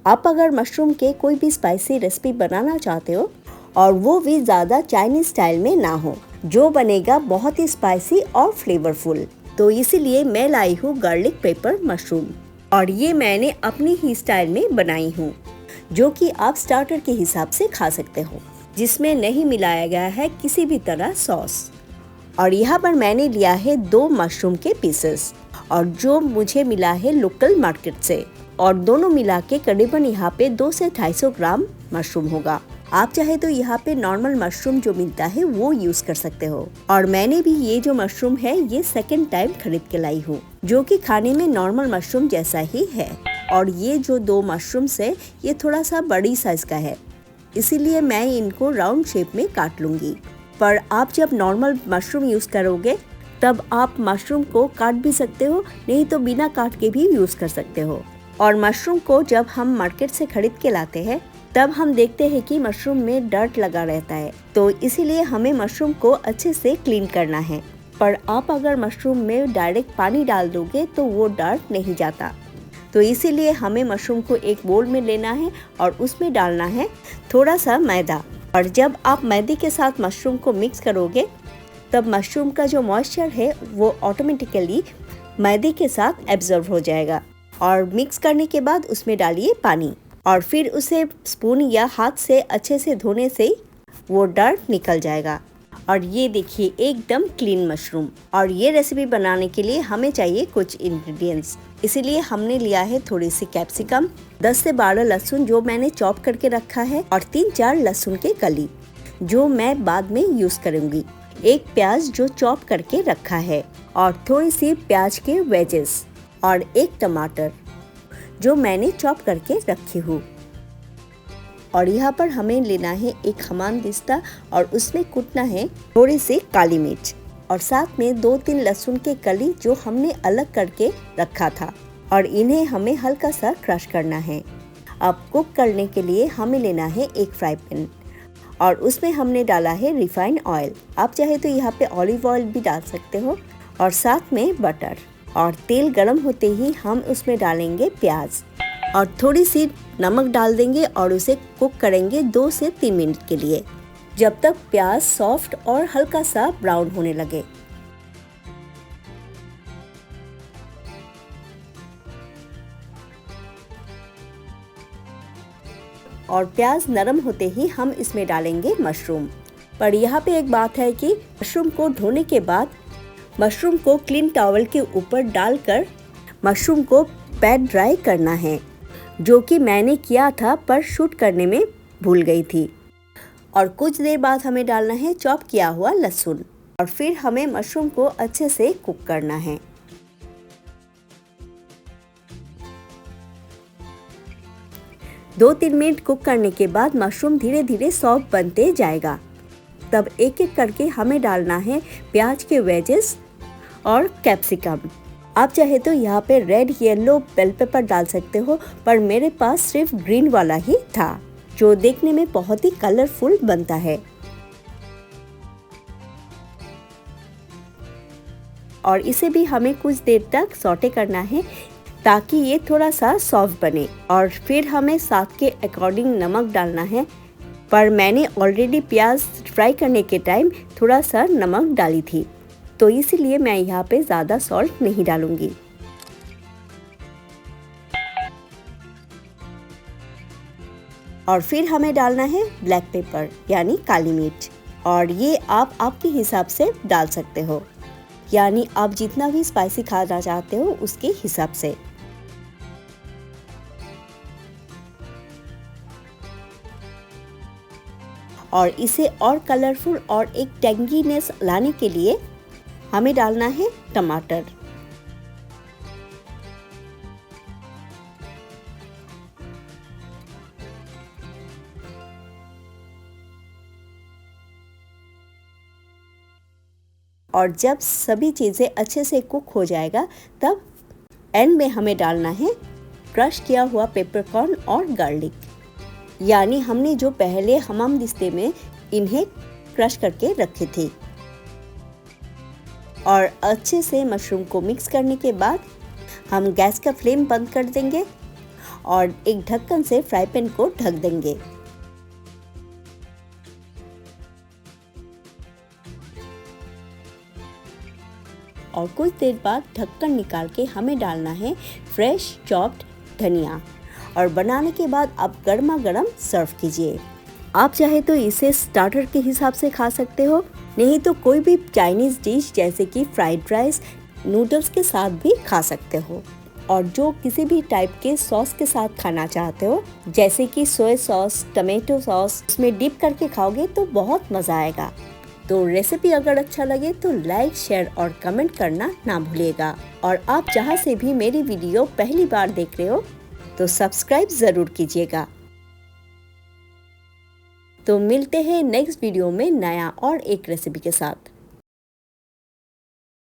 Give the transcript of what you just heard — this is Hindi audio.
आप अगर मशरूम के कोई भी स्पाइसी रेसिपी बनाना चाहते हो और वो भी ज़्यादा चाइनीज स्टाइल में ना हो, जो बनेगा बहुत ही स्पाइसी और फ्लेवरफुल, तो इसीलिए मैं लाई हूँ गार्लिक पेपर मशरूम। और ये मैंने अपनी ही स्टाइल में बनाई हूँ, जो कि आप स्टार्टर के हिसाब से खा सकते हो, जिसमें नहीं मिलाया गया है किसी भी तरह सॉस। और यहाँ पर मैंने लिया है 2 मशरूम के पीसेस, और जो मुझे मिला है लोकल मार्केट से, और दोनों मिला के करीबन यहाँ पे 200 से 250 ग्राम मशरूम होगा। आप चाहे तो यहाँ पे नॉर्मल मशरूम जो मिलता है वो यूज कर सकते हो। और मैंने भी ये जो मशरूम है ये सेकेंड टाइम खरीद के लाई हूँ, जो कि खाने में नॉर्मल मशरूम जैसा ही है। और ये जो 2 मशरूम्स है ये थोड़ा सा बड़ी साइज का है, इसीलिए मैं इनको राउंड शेप में काट लूंगी। पर आप जब नॉर्मल मशरूम यूज करोगे तब आप मशरूम को काट भी सकते हो, नहीं तो बिना काट के भी यूज कर सकते हो। और मशरूम को जब हम मार्केट से खरीद के लाते हैं तब हम देखते हैं कि मशरूम में डर्ट लगा रहता है, तो इसीलिए हमें मशरूम को अच्छे से क्लीन करना है। पर आप अगर मशरूम में डायरेक्ट पानी डाल दोगे तो वो डर्ट नहीं जाता, तो इसीलिए हमें मशरूम को एक बोल में लेना है और उसमें डालना है थोड़ा सा मैदा। और जब आप मैदे के साथ मशरूम को मिक्स करोगे तब मशरूम का जो मॉइस्चर है वो ऑटोमेटिकली मैदे के साथ एब्जॉर्ब हो जाएगा। और मिक्स करने के बाद उसमें डालिए पानी, और फिर उसे स्पून या हाथ से अच्छे से धोने से वो डर्ट निकल जाएगा। और ये देखिए एकदम क्लीन मशरूम। और ये रेसिपी बनाने के लिए हमें चाहिए कुछ इंग्रेडिएंट्स, इसीलिए हमने लिया है थोड़ी सी कैप्सिकम, 10 से 12 लहसुन जो मैंने चॉप करके रखा है, और 3-4 लहसुन के कली जो मैं बाद में यूज करूंगी, एक प्याज जो चॉप करके रखा है, और थोड़ी सी प्याज के वेजेस, और एक टमाटर जो मैंने चॉप करके रखी हूँ। और यहाँ पर हमें लेना है एक हमामदिस्ता, और उसमें कूटना है थोड़ी सी काली मिर्च, और साथ में 2-3 लहसुन के कली जो हमने अलग करके रखा था, और इन्हें हमें हल्का सा क्रश करना है। अब कुक करने के लिए हमें लेना है एक फ्राई पैन, और उसमें हमने डाला है रिफाइंड ऑयल। आप चाहे तो यहाँ पे ऑलिव ऑयल भी डाल सकते हो, और साथ में बटर। और तेल गरम होते ही हम उसमें डालेंगे प्याज, और थोड़ी सी नमक डाल देंगे, और उसे कुक करेंगे 2 से 3 मिनट के लिए, जब तक प्याज सॉफ्ट और हल्का सा ब्राउन होने लगे। और प्याज नरम होते ही हम इसमें डालेंगे मशरूम। पर यहाँ पे एक बात है कि मशरूम को धोने के बाद मशरूम को क्लीन टॉवल के ऊपर डालकर मशरूम को पैट ड्राई करना है, जो कि मैंने किया था पर शूट करने में भूल गई थी। और कुछ देर बाद हमें डालना है चॉप किया हुआ लहसुन, और फिर हमें मशरूम को अच्छे से कुक करना है। दो 3 मिनट कुक करने के बाद मशरूम धीरे धीरे सॉफ्ट बनते जाएगा। तब एक एक करके हमें डालना है प्याज के वेजेस और कैप्सिकम। आप चाहे तो यहाँ पे रेड येलो बेल पेपर डाल सकते हो, पर मेरे पास सिर्फ ग्रीन वाला ही था, जो देखने में बहुत ही कलरफुल बनता है। और इसे भी हमें कुछ देर तक सौटे करना है ताकि ये थोड़ा सा सॉफ्ट बने। और फिर हमें स्वाद के अकॉर्डिंग नमक डालना है, पर मैंने ऑलरेडी प्याज फ्राई करने के टाइम थोड़ा सा नमक डाली थी, तो इसीलिए मैं यहाँ पे ज़्यादा सॉल्ट नहीं डालूंगी। और फिर हमें डालना है ब्लैक पेपर यानी काली मिर्च, और ये आप आपके हिसाब से डाल सकते हो, यानी आप जितना भी स्पाइसी खाना चाहते हो उसके हिसाब से। और इसे और कलरफुल और एक टेंगीनेस लाने के लिए हमें डालना है टमाटर। और जब सभी चीज़ें अच्छे से कुक हो जाएगा तब एंड में हमें डालना है क्रश किया हुआ पेपरकॉर्न और गार्लिक, यानी हमने जो पहले हमामदिस्ते में इन्हें क्रश करके रखे थे। और अच्छे से मशरूम को मिक्स करने के बाद हम गैस का फ्लेम बंद कर देंगे और एक ढक्कन से फ्राई पैन को ढक देंगे। और कुछ देर बाद ढक्कन निकाल के हमें डालना है फ्रेश चॉप्ड धनिया और बनाने के बाद आप गर्मा गर्म सर्व कीजिए। आप चाहे तो इसे स्टार्टर के हिसाब से खा सकते हो, नहीं तो कोई भी चाइनीज डिश जैसे कि फ्राइड राइस, नूडल्स के साथ भी खा सकते हो। और जो किसी भी टाइप के सॉस के साथ खाना चाहते हो जैसे कि सोया सॉस, टमेटो सॉस, उसमें डिप करके खाओगे तो बहुत मज़ा आएगा। तो रेसिपी अगर अच्छा लगे तो लाइक, शेयर और कमेंट करना ना भूलिएगा। और आप जहाँ से भी मेरी वीडियो पहली बार देख रहे हो तो सब्सक्राइब ज़रूर कीजिएगा। तो मिलते हैं नेक्स्ट वीडियो में नया और एक रेसिपी के साथ।